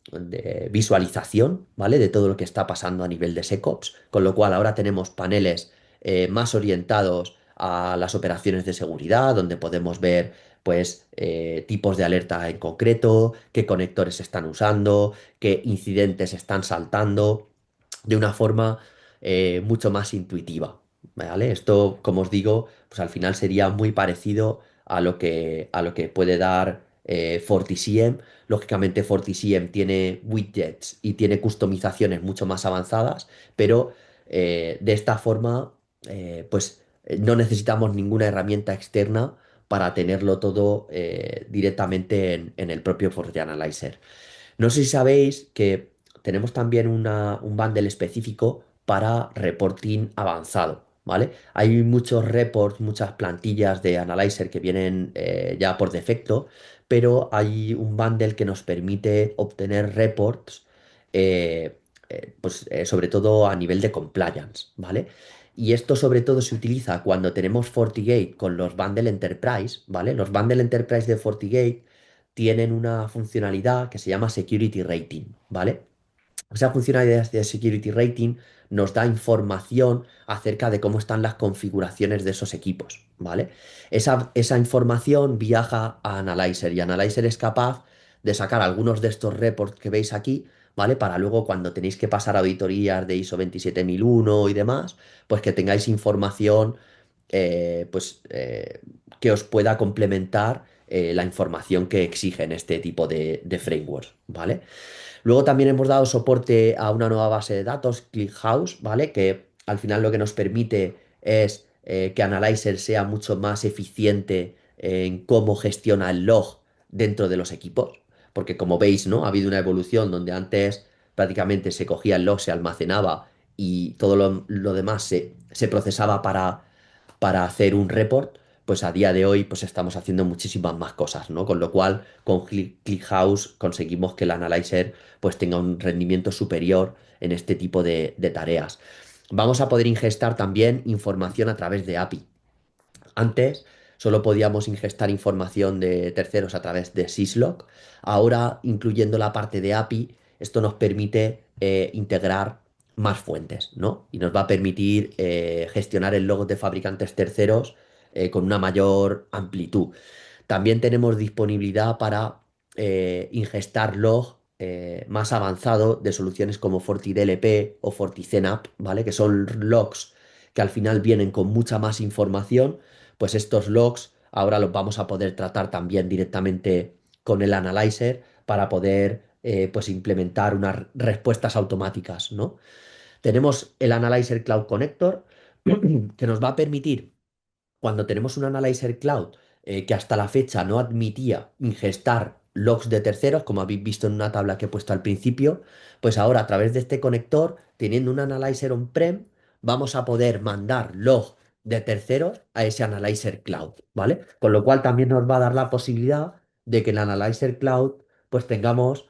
visualización, ¿vale? De todo lo que está pasando a nivel de SecOps, con lo cual ahora tenemos paneles más orientados a las operaciones de seguridad, donde podemos ver, pues, tipos de alerta en concreto, qué conectores se están usando, qué incidentes están saltando, de una forma mucho más intuitiva, ¿vale? Esto, como os digo, pues al final sería muy parecido a lo que puede dar FortiSIEM. Lógicamente, FortiSIEM tiene widgets y tiene customizaciones mucho más avanzadas, pero de esta forma, pues no necesitamos ninguna herramienta externa para tenerlo todo directamente en el propio FortiAnalyzer. No sé si sabéis que tenemos también un bundle específico para reporting avanzado, ¿vale? Hay muchos reports, muchas plantillas de Analyzer que vienen ya por defecto, pero hay un bundle que nos permite obtener reports, pues sobre todo a nivel de compliance, ¿vale? Y esto sobre todo se utiliza cuando tenemos FortiGate con los Bundle Enterprise, ¿vale? Los Bundle Enterprise de FortiGate tienen una funcionalidad que se llama Security Rating, ¿vale? Esa funcionalidad de Security Rating nos da información acerca de cómo están las configuraciones de esos equipos, ¿vale? Esa información viaja a Analyzer y Analyzer es capaz de sacar algunos de estos reports que veis aquí, ¿vale? Para luego cuando tenéis que pasar auditorías de ISO 27001 y demás, pues que tengáis información, pues, que os pueda complementar la información que exigen este tipo de frameworks, ¿vale? Luego también hemos dado soporte a una nueva base de datos, ClickHouse, ¿vale? Que al final lo que nos permite es que Analyzer sea mucho más eficiente en cómo gestiona el log dentro de los equipos. Porque como veis, ¿no? Ha habido una evolución donde antes prácticamente se cogía el log, se almacenaba y todo lo demás se procesaba para hacer un report, pues a día de hoy pues estamos haciendo muchísimas más cosas, ¿no? Con lo cual con ClickHouse conseguimos que el Analyzer pues tenga un rendimiento superior en este tipo de tareas. Vamos a poder ingestar también información a través de API. Antes solo podíamos ingestar información de terceros a través de Syslog. Ahora, incluyendo la parte de API, esto nos permite integrar más fuentes, ¿no? Y nos va a permitir gestionar el log de fabricantes terceros con una mayor amplitud. También tenemos disponibilidad para ingestar log más avanzado de soluciones como FortiDLP o FortiCNAPP, ¿vale? Que son logs que al final vienen con mucha más información, pues estos logs ahora los vamos a poder tratar también directamente con el Analyzer para poder pues implementar unas respuestas automáticas, ¿no? Tenemos el Analyzer Cloud Connector, que nos va a permitir, cuando tenemos un Analyzer Cloud que hasta la fecha no admitía ingestar logs de terceros, como habéis visto en una tabla que he puesto al principio, pues ahora a través de este conector, teniendo un Analyzer on-prem, vamos a poder mandar log de terceros a ese Analyzer Cloud, ¿vale? Con lo cual también nos va a dar la posibilidad de que en el Analyzer Cloud pues tengamos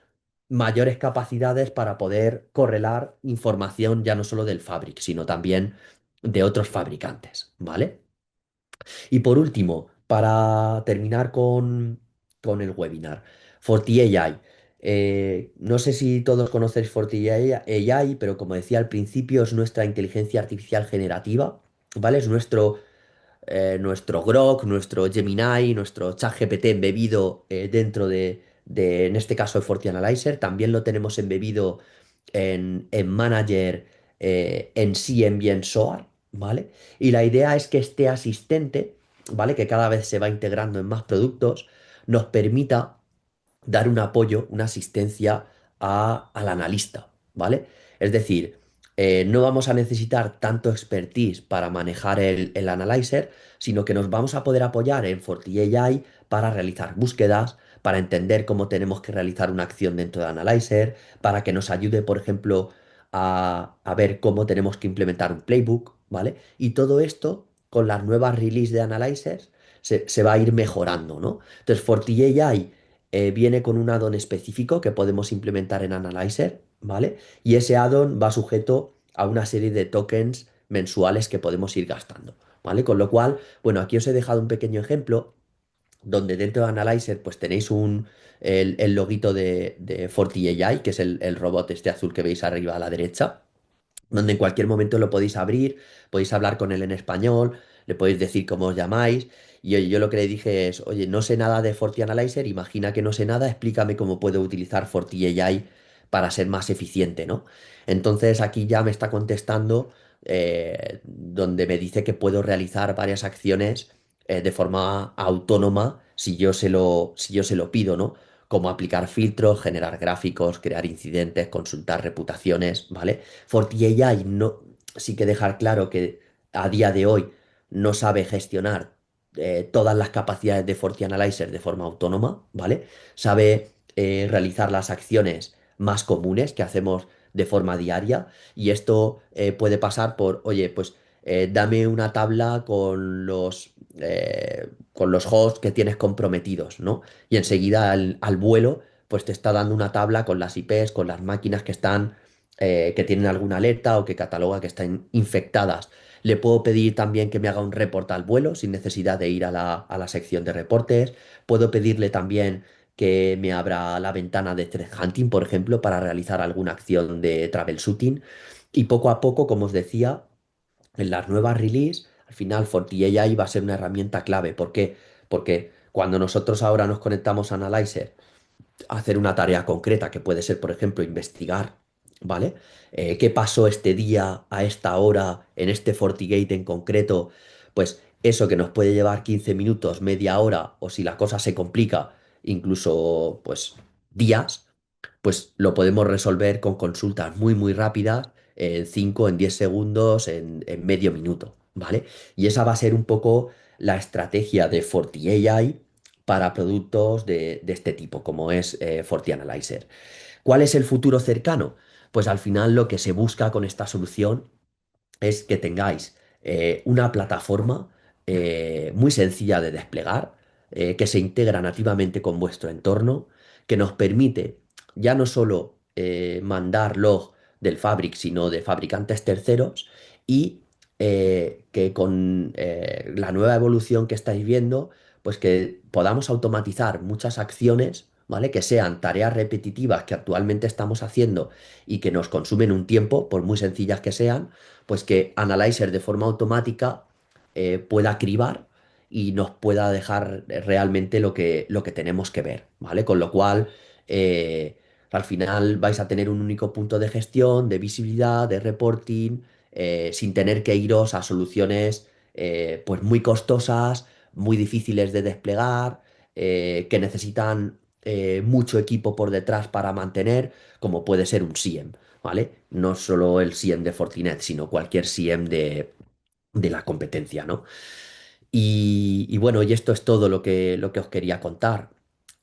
mayores capacidades para poder correlar información ya no solo del Fabric, sino también de otros fabricantes, ¿vale? Y por último, para terminar con el webinar, FortiAI. No sé si todos conocéis FortiAI, pero como decía al principio, es nuestra inteligencia artificial generativa, ¿vale? Es nuestro Grok, nuestro Gemini, nuestro ChatGPT embebido dentro en este caso, de FortiAnalyzer. También lo tenemos embebido en Manager, en CMB, en SOAR, ¿vale? Y la idea es que este asistente, ¿vale? Que cada vez se va integrando en más productos, nos permita dar un apoyo, una asistencia al analista, ¿vale? Es decir, no vamos a necesitar tanto expertise para manejar el analyzer, sino que nos vamos a poder apoyar en FortiAI para realizar búsquedas, para entender cómo tenemos que realizar una acción dentro de Analyzer, para que nos ayude, por ejemplo, a ver cómo tenemos que implementar un playbook, ¿vale? Y todo esto, con las nuevas release de Analyzers, se va a ir mejorando, ¿no? Entonces, FortiAI viene con un add-on específico que podemos implementar en Analyzer, ¿vale? Y ese add-on va sujeto a una serie de tokens mensuales que podemos ir gastando, ¿vale? Con lo cual, bueno, aquí os he dejado un pequeño ejemplo donde dentro de Analyzer pues tenéis el loguito de FortiAI, que es el robot este azul que veis arriba a la derecha, donde en cualquier momento lo podéis abrir, podéis hablar con él en español, le podéis decir cómo os llamáis. Y oye, yo lo que le dije es, oye, no sé nada de FortiAnalyzer, imagina que no sé nada, explícame cómo puedo utilizar FortiAI para ser más eficiente, ¿no? Entonces aquí ya me está contestando donde me dice que puedo realizar varias acciones de forma autónoma si yo se lo pido, ¿no? Como aplicar filtros, generar gráficos, crear incidentes, consultar reputaciones, ¿vale? FortiAI no, sí que dejar claro que a día de hoy no sabe gestionar todas las capacidades de FortiAnalyzer de forma autónoma, ¿vale? Sabe realizar las acciones más comunes que hacemos de forma diaria y esto puede pasar por, oye, pues dame una tabla con los hosts que tienes comprometidos, ¿no? Y enseguida al vuelo pues te está dando una tabla con las IPs, con las máquinas que están, que tienen alguna alerta o que cataloga que están infectadas. Le puedo pedir también que me haga un report al vuelo sin necesidad de ir a la sección de reportes. Puedo pedirle también que me abra la ventana de threat hunting, por ejemplo, para realizar alguna acción de troubleshooting. Y poco a poco, como os decía, en las nuevas release, al final FortiAI va a ser una herramienta clave. ¿Por qué? Porque cuando nosotros ahora nos conectamos a Analyzer hacer una tarea concreta, que puede ser, por ejemplo, investigar, ¿vale? ¿Qué pasó este día, a esta hora, en este FortiGate en concreto? Pues eso que nos puede llevar 15 minutos, media hora, o si la cosa se complica, incluso, pues, días, pues lo podemos resolver con consultas muy, muy rápidas, en 5 en 10 segundos, en medio minuto, ¿vale? Y esa va a ser un poco la estrategia de FortiAI para productos de este tipo, como es FortiAnalyzer. ¿Cuál es el futuro cercano? Pues al final lo que se busca con esta solución es que tengáis una plataforma muy sencilla de desplegar, que se integra nativamente con vuestro entorno, que nos permite ya no solo mandar log del Fabric, sino de fabricantes terceros y que con la nueva evolución que estáis viendo, pues que podamos automatizar muchas acciones, ¿vale? Que sean tareas repetitivas que actualmente estamos haciendo y que nos consumen un tiempo, por muy sencillas que sean, pues que Analyzer de forma automática pueda cribar y nos pueda dejar realmente lo que tenemos que ver, ¿vale? Con lo cual, eh, al final vais a tener un único punto de gestión, de visibilidad, de reporting, sin tener que iros a soluciones pues muy costosas, muy difíciles de desplegar, que necesitan mucho equipo por detrás para mantener, como puede ser un SIEM. ¿vale? No solo el SIEM de Fortinet, sino cualquier SIEM de la competencia, ¿no? Y bueno, y esto es todo lo que os quería contar.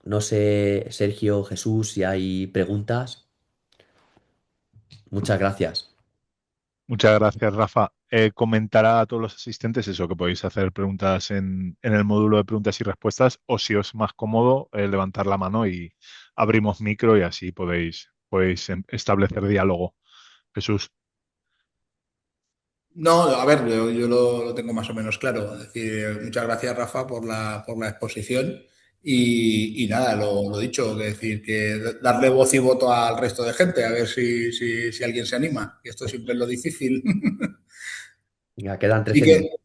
No sé, Sergio, Jesús, si hay preguntas. Muchas gracias. Muchas gracias, Rafa. Comentará a todos los asistentes eso, que podéis hacer preguntas en el módulo de preguntas y respuestas, o si os es más cómodo, levantar la mano y abrimos micro y así podéis establecer diálogo. Jesús. No, a ver, yo lo tengo más o menos claro. Es decir, muchas gracias, Rafa, por la exposición. Y nada, lo dicho, es decir, que darle voz y voto al resto de gente, a ver si alguien se anima. Que esto siempre es lo difícil. Ya quedan Sí 13 minutos.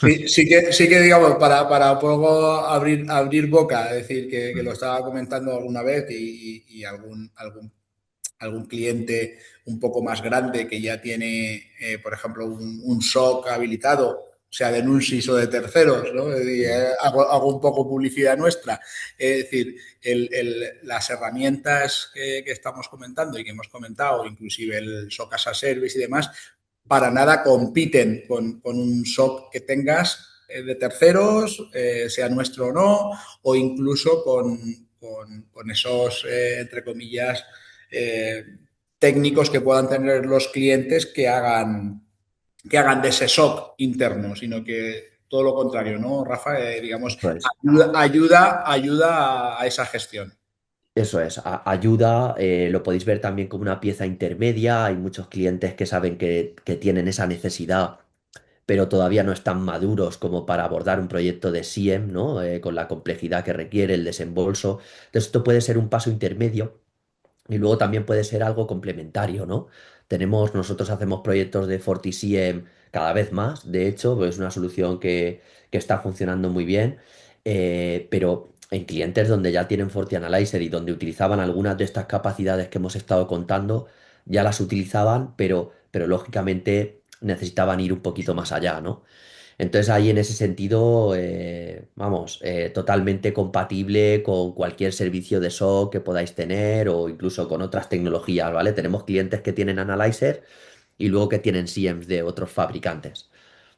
que, sí que digamos, para un poco abrir boca, es decir, que lo estaba comentando alguna vez y algún cliente un poco más grande que ya tiene, por ejemplo, un SOC habilitado, sea de Nunsis o de terceros, ¿no? Es decir, Mm. hago un poco publicidad nuestra. Es decir, las herramientas que estamos comentando y que hemos comentado, inclusive el SOC as a Service y demás, para nada compiten con un SOC que tengas de terceros, sea nuestro o no, o incluso con esos, entre comillas, eh, técnicos que puedan tener los clientes que hagan de ese SOC interno, sino que todo lo contrario, ¿no, Rafa? Digamos, Eso es. ayuda a esa gestión. Eso es, ayuda, lo podéis ver también como una pieza intermedia. Hay muchos clientes que saben que tienen esa necesidad, pero todavía no están maduros como para abordar un proyecto de SIEM, ¿no? Con la complejidad que requiere el desembolso. Entonces, esto puede ser un paso intermedio. Y luego también puede ser algo complementario, ¿no? Nosotros hacemos proyectos de FortiSIEM cada vez más, de hecho, pues es una solución que está funcionando muy bien, pero en clientes donde ya tienen FortiAnalyzer y donde utilizaban algunas de estas capacidades que hemos estado contando, ya las utilizaban, pero lógicamente necesitaban ir un poquito más allá, ¿no? Entonces ahí en ese sentido, vamos, totalmente compatible con cualquier servicio de SOC que podáis tener o incluso con otras tecnologías, ¿vale? Tenemos clientes que tienen Analyzer y luego que tienen SIEMs de otros fabricantes,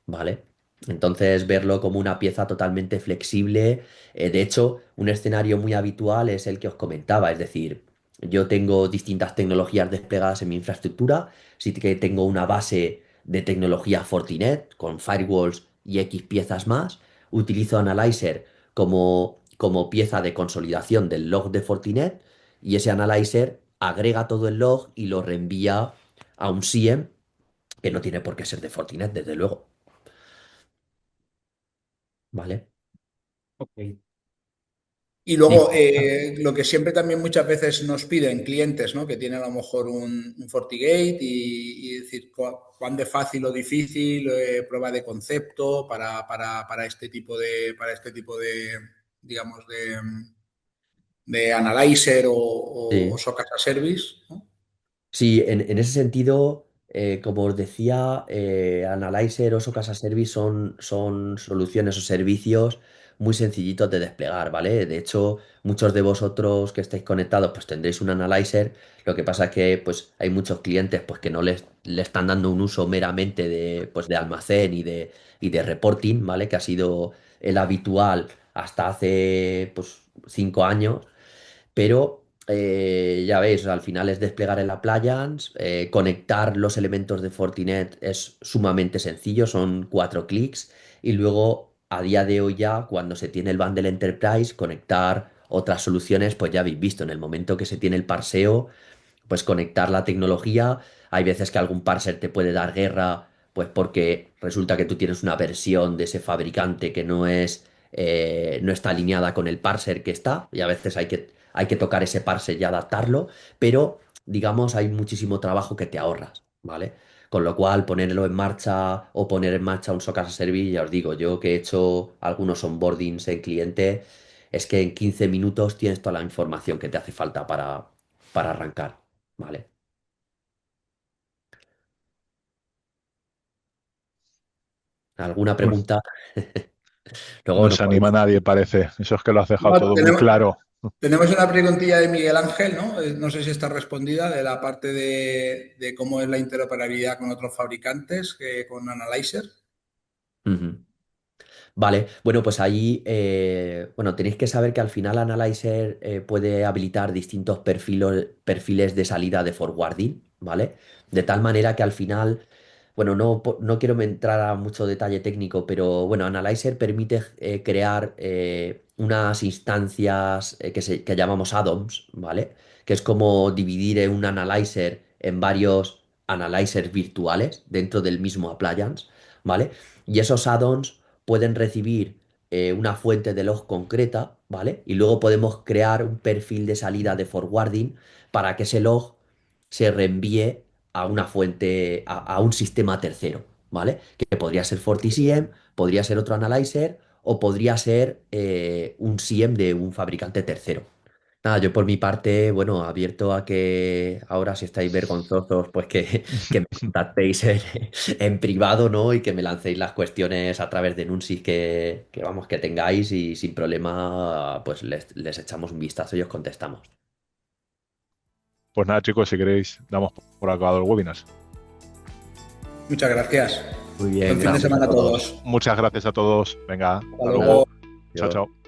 ¿vale? Entonces verlo como una pieza totalmente flexible. De hecho, un escenario muy habitual es el que os comentaba, es decir, yo tengo distintas tecnologías desplegadas en mi infraestructura, sí que tengo una base de tecnología Fortinet con firewalls y X piezas más, utilizo Analyzer como pieza de consolidación del log de Fortinet y ese Analyzer agrega todo el log y lo reenvía a un SIEM que no tiene por qué ser de Fortinet, desde luego, ¿vale? Ok. Y Sí, luego, lo que siempre también muchas veces nos piden clientes, ¿no? Que tienen a lo mejor un FortiGate y decir cuán de fácil o difícil, prueba de concepto para para este tipo de, digamos, de analyzer o sí. SOC as a service, ¿no? Sí, en ese sentido, como os decía, Analyzer o Casa Service son soluciones o servicios muy sencillitos de desplegar, ¿vale? De hecho, muchos de vosotros que estáis conectados, pues tendréis un Analyzer. Lo que pasa es que pues, hay muchos clientes pues, que no le están dando un uso meramente pues, de almacén y de reporting, ¿vale? Que ha sido el habitual hasta hace pues, 5 años. Pero ya veis, al final es desplegar el appliance, conectar los elementos de Fortinet es sumamente sencillo, son 4 clics y luego a día de hoy ya cuando se tiene el bundle Enterprise, conectar otras soluciones, pues ya habéis visto, en el momento que se tiene el parseo pues conectar la tecnología. Hay veces que algún parser te puede dar guerra, pues porque resulta que tú tienes una versión de ese fabricante que no está alineada con el parser que está, y a veces hay que tocar ese parser y adaptarlo, pero digamos hay muchísimo trabajo que te ahorras, ¿vale? Con lo cual, ponerlo en marcha o poner en marcha un SOC as a Service, ya os digo, yo que he hecho algunos onboardings en cliente, es que en 15 minutos tienes toda la información que te hace falta para arrancar. Vale. ¿Alguna Bueno, pregunta? Luego no nos se anima podéis. nadie, parece. Eso es que lo has dejado No, todo muy claro. Tenemos una preguntilla de Miguel Ángel, ¿no? No sé si está respondida de la parte de cómo es la interoperabilidad con otros fabricantes que con Analyzer. Ujú. Vale, bueno, pues ahí, bueno, tenéis que saber que al final Analyzer puede habilitar distintos perfiles de salida de forwarding, ¿vale? De tal manera que al final, bueno, no quiero entrar a mucho detalle técnico, pero bueno, Analyzer permite crear unas instancias que llamamos add-ons, ¿vale? Que es como dividir un Analyzer en varios Analyzers virtuales dentro del mismo appliance, ¿vale? Y esos add-ons pueden recibir una fuente de log concreta, ¿vale? Y luego podemos crear un perfil de salida de forwarding para que ese log se reenvíe a una fuente, a un sistema tercero, ¿vale? Que podría ser FortiSIEM, podría ser otro analyzer o podría ser un SIEM de un fabricante tercero. Nada, yo por mi parte, bueno, abierto a que ahora si estáis vergonzosos, pues que me contactéis en privado, ¿no? Y que me lancéis las cuestiones a través de Nunsis vamos, que tengáis y sin problema, pues les echamos un vistazo y os contestamos. Pues nada, chicos, si queréis, damos por acabado el webinar. Muchas gracias. Muy bien, Buen fin de gracias a semana a todos. todos. Muchas gracias a todos. Venga, Hasta hasta luego. luego. Chao, Adiós. chao.